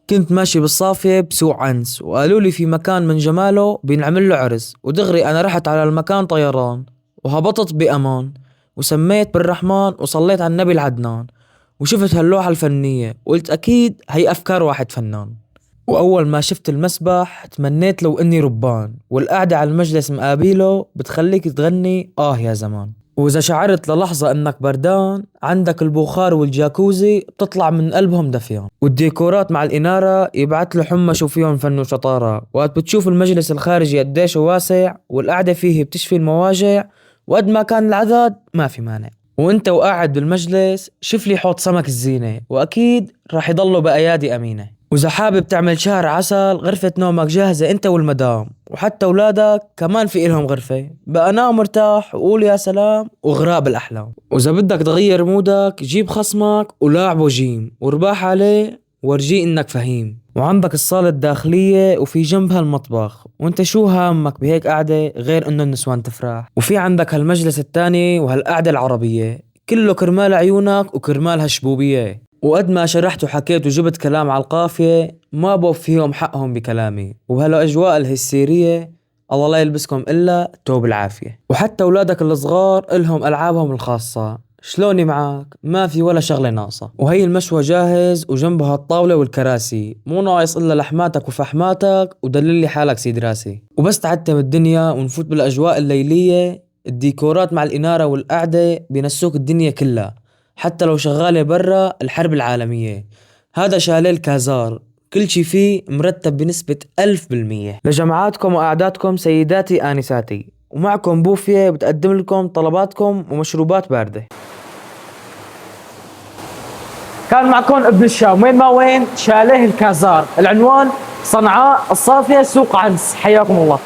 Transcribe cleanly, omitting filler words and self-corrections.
كنت ماشي بالصافية بسوق عنس وقالوا لي في مكان من جماله بينعمل له عرس، ودغري أنا رحت على المكان طيران وهبطت بأمان، وسميت بالرحمن وصليت على النبي العدنان، وشفت هاللوحة الفنية وقلت أكيد هي أفكار واحد فنان. وأول ما شفت المسبح تمنيت لو إني ربان، والقعدة على المجلس مقابيله بتخليك تغني يا زمان. وإذا شعرت للحظة إنك بردان، عندك البخار والجاكوزي بتطلع من قلبهم دفيان، والديكورات مع الإنارة يبعت له حمى فيهم فن وشطارة. وقت بتشوف المجلس الخارجي قديش واسع والقعدة فيه بتشفي المواجع، وقد ما كان العدد ما في مانع. وانت وقاعد بالمجلس شوف لي حوض سمك الزينة، وأكيد راح يضلوا بأيادي أمينة. وإذا حابب تعمل شهر عسل، غرفة نومك جاهزة انت والمدام، وحتى أولادك كمان في إلهم غرفة، بقى نام مرتاح وقول يا سلام وغراب الأحلام. وإذا بدك تغير مودك جيب خصمك ولاعبه جيم وارباح عليه وارجيه إنك فهيم. وعندك الصالة الداخلية وفي جنبها المطبخ، وانت شو هامك بهيك قعدة غير إنه النسوان تفرح؟ وفي عندك هالمجلس التاني وهالقعدة العربية، كله كرمال عيونك وكرمال هالشبوبية. وقد ما شرحت وحكيت وجبت كلام على القافية، ما بوفيهم حقهم بكلامي. وبهالأجواء الهستيرية الله لا يلبسكم إلا توب العافية. وحتى أولادك الصغار إلهم ألعابهم الخاصة، شلوني معك ما في ولا شغلة ناقصة. وهي المشوى جاهز وجنبها الطاولة والكراسي، مو ناقص إلا لحماتك وفحماتك ودللي حالك سيد راسي. وبس تعتم الدنيا ونفوت بالأجواء الليلية، الديكورات مع الإنارة والقعدة بينسوك الدنيا كلها، حتى لو شغالة برا الحرب العالمية. هذا شاليه الكازار، كل شي فيه مرتب بنسبة 1000%. لجمعاتكم وقعداتكم سيداتي آنساتي، ومعكم بوفية بتقدم لكم طلباتكم ومشروبات باردة. كان معكم ابن الشام، وين ما وين شاليه الكازار، العنوان صنعاء الصافية سوق عنس. حياكم الله.